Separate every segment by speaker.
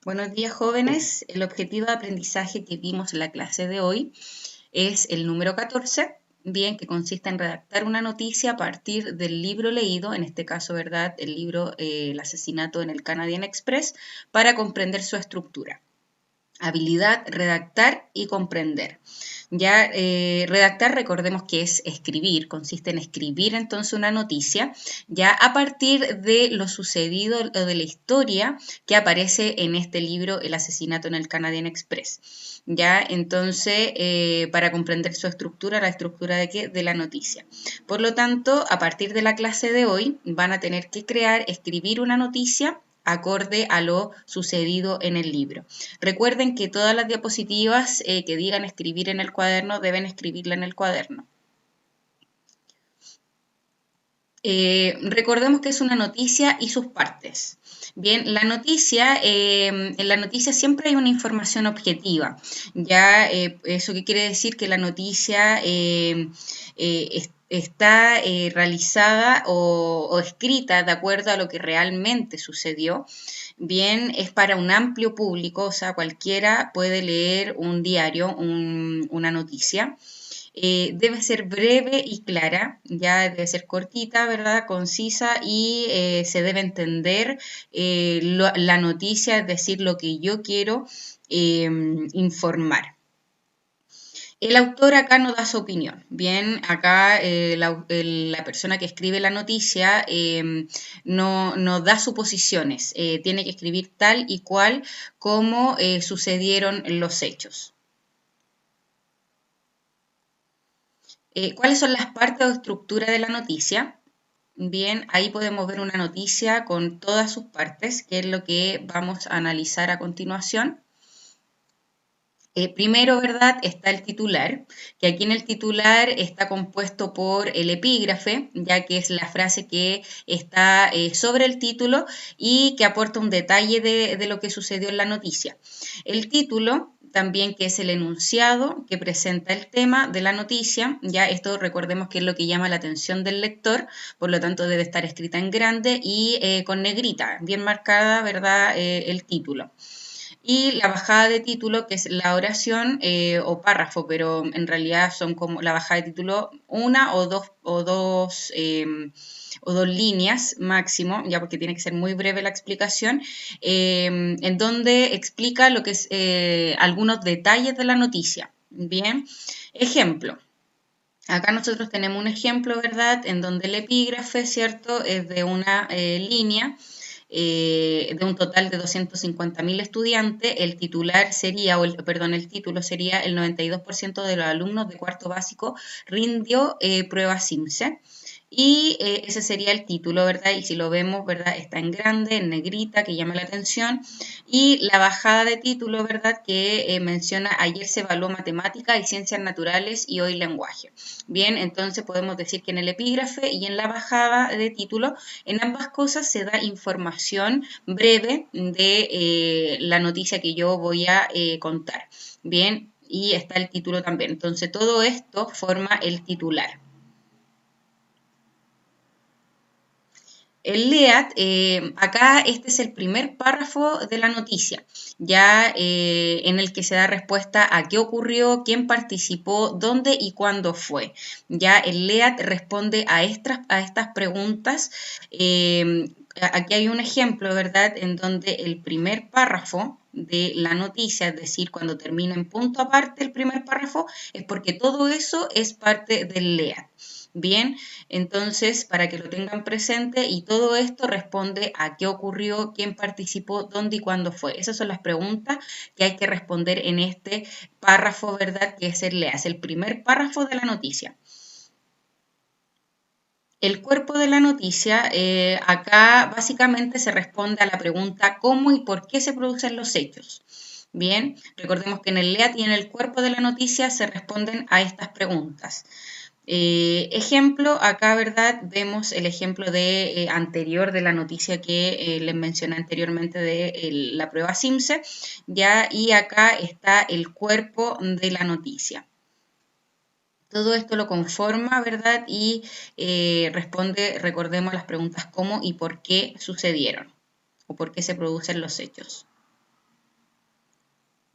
Speaker 1: Buenos días, jóvenes. El objetivo de aprendizaje que vimos en la clase de hoy es el número 14, bien, que consiste en redactar una noticia a partir del libro leído, en este caso, ¿verdad?, el libro El asesinato en el Canadian Express, para comprender su estructura. Habilidad, redactar y comprender. Ya redactar, recordemos que es escribir, consiste en escribir entonces una noticia, ya a partir de lo sucedido o de la historia que aparece en este libro, El asesinato en el Canadian Express. Ya, entonces, para comprender su estructura, ¿la estructura de qué? De la noticia. Por lo tanto, a partir de la clase de hoy, van a tener que escribir una noticia acorde a lo sucedido en el libro. Recuerden que todas las diapositivas que digan escribir en el cuaderno deben escribirla en el cuaderno. Recordemos que es una noticia y sus partes. Bien, la noticia, en la noticia siempre hay una información objetiva. Ya, eso que quiere decir que la noticia está realizada o escrita de acuerdo a lo que realmente sucedió. Bien, es para un amplio público, o sea, cualquiera puede leer un diario, una noticia. Debe ser breve y clara, ya debe ser cortita, ¿verdad? Concisa y se debe entender la noticia, es decir, lo que yo quiero informar. El autor acá no da su opinión. Bien, acá la persona que escribe la noticia no da suposiciones. Tiene que escribir tal y cual como sucedieron los hechos. ¿Cuáles son las partes o estructura de la noticia? Bien, ahí podemos ver una noticia con todas sus partes, que es lo que vamos a analizar a continuación. Primero, ¿verdad? Está el titular, que aquí en el titular está compuesto por el epígrafe, ya que es la frase que está sobre el título y que aporta un detalle de lo que sucedió en la noticia. El título también, que es el enunciado que presenta el tema de la noticia, ya esto recordemos que es lo que llama la atención del lector, por lo tanto debe estar escrita en grande y con negrita, bien marcada, ¿verdad? El título. Y la bajada de título, que es la oración o párrafo, pero en realidad son como la bajada de título una o dos líneas máximo, ya porque tiene que ser muy breve la explicación, en donde explica lo que es algunos detalles de la noticia. Bien, ejemplo. Acá nosotros tenemos un ejemplo, ¿verdad?, en donde el epígrafe, ¿cierto?, es de una línea de un total de 250.000 estudiantes. El titular sería, el título sería el 92% de los alumnos de cuarto básico rindió prueba CIMSE. Y ese sería el título, ¿verdad? Y si lo vemos, ¿verdad? Está en grande, en negrita, que llama la atención. Y la bajada de título, ¿verdad? Que menciona ayer se evaluó matemática y ciencias naturales y hoy lenguaje. Bien, entonces podemos decir que en el epígrafe y en la bajada de título, en ambas cosas se da información breve de la noticia que yo voy a contar. Bien, y está el título también. Entonces todo esto forma el titular. El LEAT, acá este es el primer párrafo de la noticia, ya en el que se da respuesta a qué ocurrió, quién participó, dónde y cuándo fue. Ya el LEAT responde a estas preguntas. Aquí hay un ejemplo, ¿verdad?, en donde el primer párrafo de la noticia, es decir, cuando termina en punto aparte el primer párrafo, es porque todo eso es parte del LEAT. Bien, entonces, para que lo tengan presente, y todo esto responde a qué ocurrió, quién participó, dónde y cuándo fue. Esas son las preguntas que hay que responder en este párrafo, ¿verdad?, que es el primer párrafo de la noticia. El cuerpo de la noticia, acá básicamente se responde a la pregunta cómo y por qué se producen los hechos. Bien, recordemos que en el LEAT y en el cuerpo de la noticia se responden a estas preguntas. Ejemplo, acá, ¿verdad? Vemos el ejemplo anterior de la noticia que les mencioné anteriormente de la prueba CIMSE, ya, y acá está el cuerpo de la noticia. Todo esto lo conforma, ¿verdad? Y responde, recordemos, las preguntas cómo y por qué sucedieron o por qué se producen los hechos.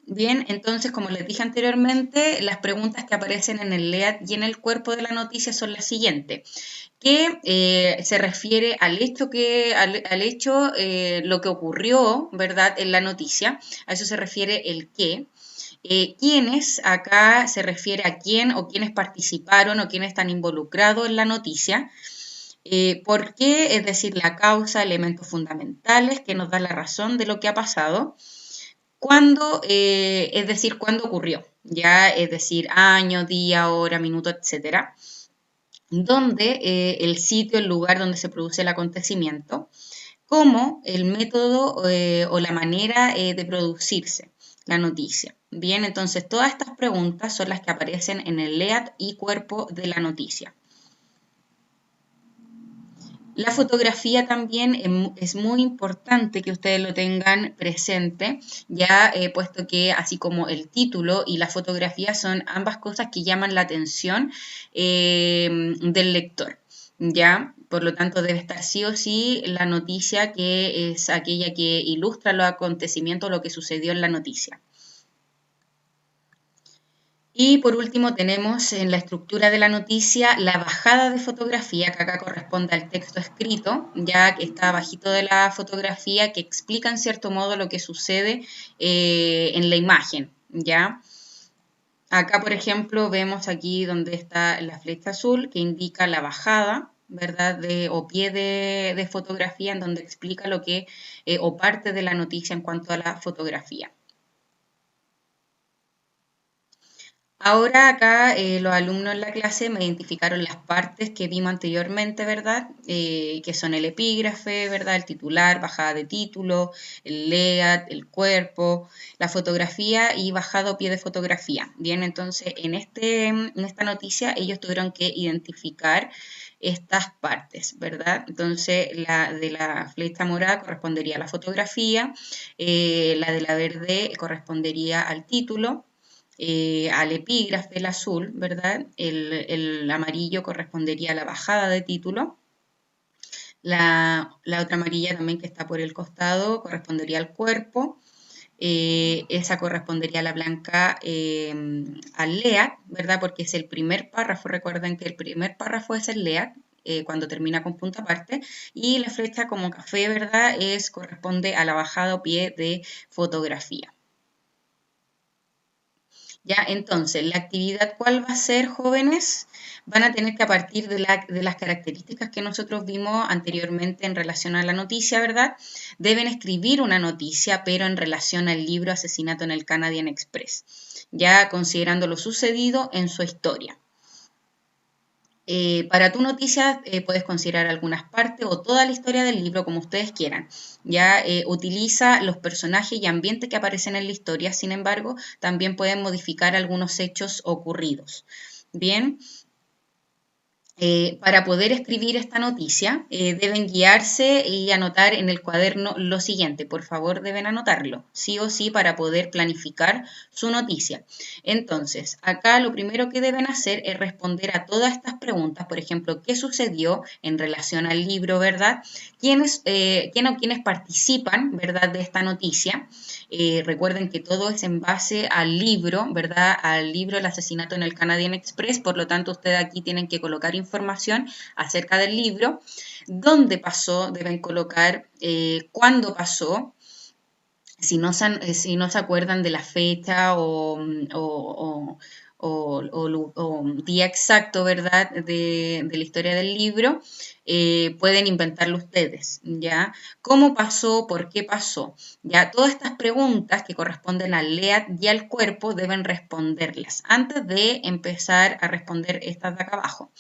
Speaker 1: Bien, entonces, como les dije anteriormente, las preguntas que aparecen en el LEAD y en el cuerpo de la noticia son las siguientes, que se refiere al hecho lo que ocurrió, ¿verdad?, en la noticia. A eso se refiere el qué. ¿Quiénes? Acá se refiere a quién o quiénes participaron o quiénes están involucrados en la noticia. ¿Por qué? Es decir, la causa, elementos fundamentales que nos dan la razón de lo que ha pasado. ¿Cuándo? Es decir, cuándo ocurrió, ya, es decir, año, día, hora, minuto, etcétera. ¿Dónde? El sitio, el lugar donde se produce el acontecimiento. ¿Cómo? El método o la manera de producirse la noticia. Bien, entonces todas estas preguntas son las que aparecen en el LEAD y cuerpo de la noticia. La fotografía también es muy importante que ustedes lo tengan presente, ya puesto que así como el título y la fotografía son ambas cosas que llaman la atención del lector, ¿ya? Por lo tanto, debe estar sí o sí la noticia que es aquella que ilustra los acontecimientos, lo que sucedió en la noticia. Y por último tenemos en la estructura de la noticia la bajada de fotografía, que acá corresponde al texto escrito, ya que está abajito de la fotografía, que explica en cierto modo lo que sucede en la imagen, ¿ya? Acá, por ejemplo, vemos aquí donde está la flecha azul, que indica la bajada, ¿verdad? O pie de fotografía, en donde explica lo que, o parte de la noticia en cuanto a la fotografía. Ahora acá los alumnos en la clase me identificaron las partes que vimos anteriormente, ¿verdad? Que son el epígrafe, ¿verdad? El titular, bajada de título, el layout, el cuerpo, la fotografía y bajado pie de fotografía. Bien, entonces en esta noticia ellos tuvieron que identificar estas partes, ¿verdad? Entonces la de la flecha morada correspondería a la fotografía, la de la verde correspondería al título, al epígrafe, el azul, ¿verdad? El amarillo correspondería a la bajada de título. La otra amarilla también que está por el costado correspondería al cuerpo. Esa correspondería a la blanca al LEAD, ¿verdad? Porque es el primer párrafo. Recuerden que el primer párrafo es el LEAD. Cuando termina con punto aparte, y la flecha como café, ¿verdad? Corresponde a la bajada o pie de fotografía. Ya, entonces, la actividad, ¿cuál va a ser, jóvenes? Van a tener que a partir de las características que nosotros vimos anteriormente en relación a la noticia, ¿verdad? Deben escribir una noticia, pero en relación al libro Asesinato en el Canadian Express, ya considerando lo sucedido en su historia. Para tu noticia puedes considerar algunas partes o toda la historia del libro como ustedes quieran. Ya utiliza los personajes y ambientes que aparecen en la historia, sin embargo, también pueden modificar algunos hechos ocurridos. Bien, para poder escribir esta noticia, deben guiarse y anotar en el cuaderno lo siguiente. Por favor, deben anotarlo, sí o sí, para poder planificar su noticia. Entonces, acá lo primero que deben hacer es responder a todas estas preguntas. Por ejemplo, ¿qué sucedió en relación al libro, verdad? ¿Quién o quiénes participan, verdad, de esta noticia? Recuerden que todo es en base al libro, ¿verdad? Al libro El asesinato en el Canadian Express, por lo tanto ustedes aquí tienen que colocar información acerca del libro, dónde pasó, deben colocar cuándo pasó, si no se acuerdan de la fecha o día exacto, ¿verdad?, de la historia del libro, pueden inventarlo ustedes, ¿ya? ¿Cómo pasó? ¿Por qué pasó? Ya, todas estas preguntas que corresponden al LEAD y al cuerpo deben responderlas antes de empezar a responder estas de acá abajo.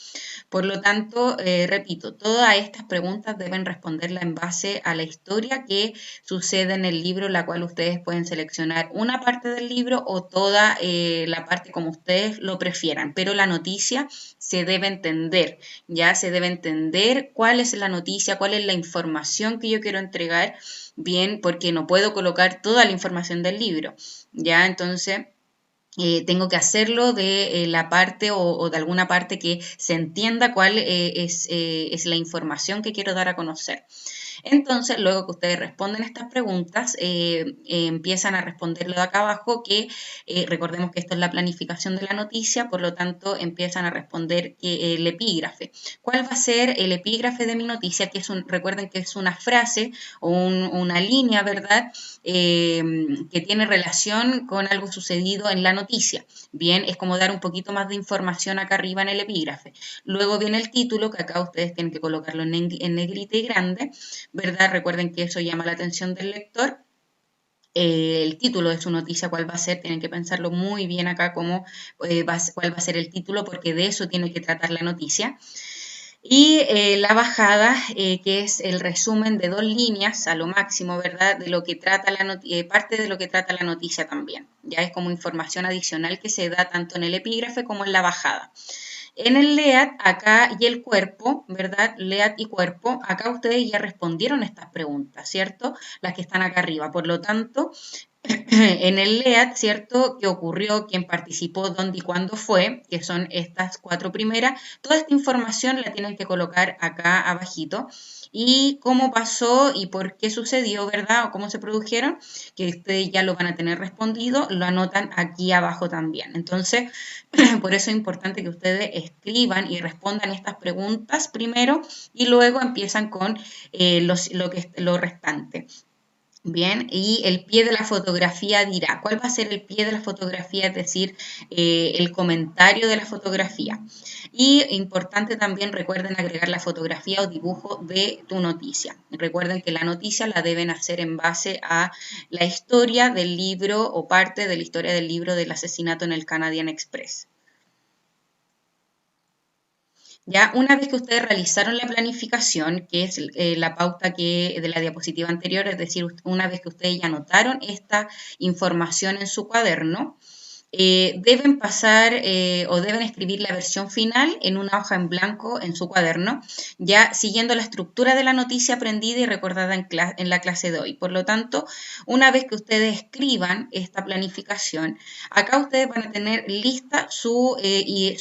Speaker 1: Por lo tanto, repito, todas estas preguntas deben responderlas en base a la historia que sucede en el libro, la cual ustedes pueden seleccionar una parte del libro o toda la parte como ustedes lo prefieran, pero la noticia se debe entender, ya se debe entender cuál es la noticia, cuál es la información que yo quiero entregar, bien, porque no puedo colocar toda la información del libro, ya, entonces tengo que hacerlo de la parte o de alguna parte que se entienda cuál es la información que quiero dar a conocer. Entonces, luego que ustedes responden estas preguntas, empiezan a responderlo de acá abajo, que recordemos que esto es la planificación de la noticia, por lo tanto, empiezan a responder que el epígrafe. ¿Cuál va a ser el epígrafe de mi noticia? Que recuerden que es una frase o una línea, ¿verdad? Que tiene relación con algo sucedido en la noticia. Bien, es como dar un poquito más de información acá arriba en el epígrafe. Luego viene el título, que acá ustedes tienen que colocarlo en negrita y grande, ¿verdad? Recuerden que eso llama la atención del lector. El título de su noticia, cuál va a ser, tienen que pensarlo muy bien acá cuál va a ser el título, porque de eso tiene que tratar la noticia. Y la bajada, que es el resumen de 2 líneas a lo máximo, ¿verdad? De lo que trata parte de lo que trata la noticia también. Ya es como información adicional que se da tanto en el epígrafe como en la bajada. En el LEAD, acá y el cuerpo, ¿verdad? LEAD y cuerpo, acá ustedes ya respondieron estas preguntas, ¿cierto? Las que están acá arriba. Por lo tanto, en el LEAD, ¿cierto? ¿Qué ocurrió? ¿Quién participó? ¿Dónde y cuándo fue? Que son estas 4 primeras. Toda esta información la tienen que colocar acá abajito. Y cómo pasó y por qué sucedió, ¿verdad? O cómo se produjeron, que ustedes ya lo van a tener respondido, lo anotan aquí abajo también. Entonces, por eso es importante que ustedes escriban y respondan estas preguntas primero y luego empiezan con lo restante. Bien, y el pie de la fotografía dirá, ¿cuál va a ser el pie de la fotografía? Es decir, el comentario de la fotografía. Y importante también, recuerden agregar la fotografía o dibujo de tu noticia. Recuerden que la noticia la deben hacer en base a la historia del libro o parte de la historia del libro del asesinato en el Canadian Express. Ya una vez que ustedes realizaron la planificación, que es la pauta de la diapositiva anterior, es decir, una vez que ustedes ya anotaron esta información en su cuaderno, deben pasar o deben escribir la versión final en una hoja en blanco en su cuaderno, ya siguiendo la estructura de la noticia aprendida y recordada en la clase de hoy. Por lo tanto, una vez que ustedes escriban esta planificación, acá ustedes van a tener lista su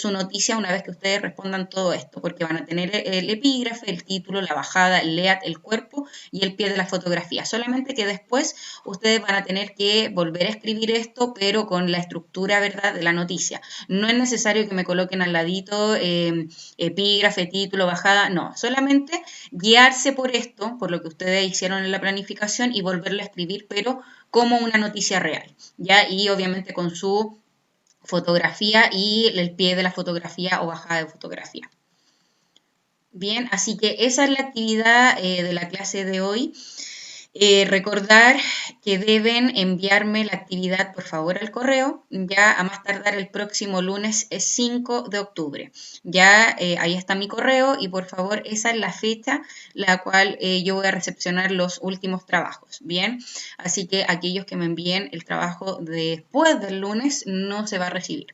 Speaker 1: noticia una vez que ustedes respondan todo esto, porque van a tener el epígrafe, el título, la bajada, el LEAD, el cuerpo y el pie de la fotografía. Solamente que después ustedes van a tener que volver a escribir esto, pero con la estructura, ¿verdad?, de la noticia. No es necesario que me coloquen al ladito epígrafe, título, bajada, no. Solamente guiarse por esto, por lo que ustedes hicieron en la planificación y volverlo a escribir, pero como una noticia real, ¿ya? Y obviamente con su fotografía y el pie de la fotografía o bajada de fotografía. Bien, así que esa es la actividad de la clase de hoy. Recordar que deben enviarme la actividad, por favor, al correo, ya a más tardar el próximo lunes 5 de octubre. Ya ahí está mi correo y por favor, esa es la fecha la cual yo voy a recepcionar los últimos trabajos. Bien, así que aquellos que me envíen el trabajo después del lunes no se va a recibir.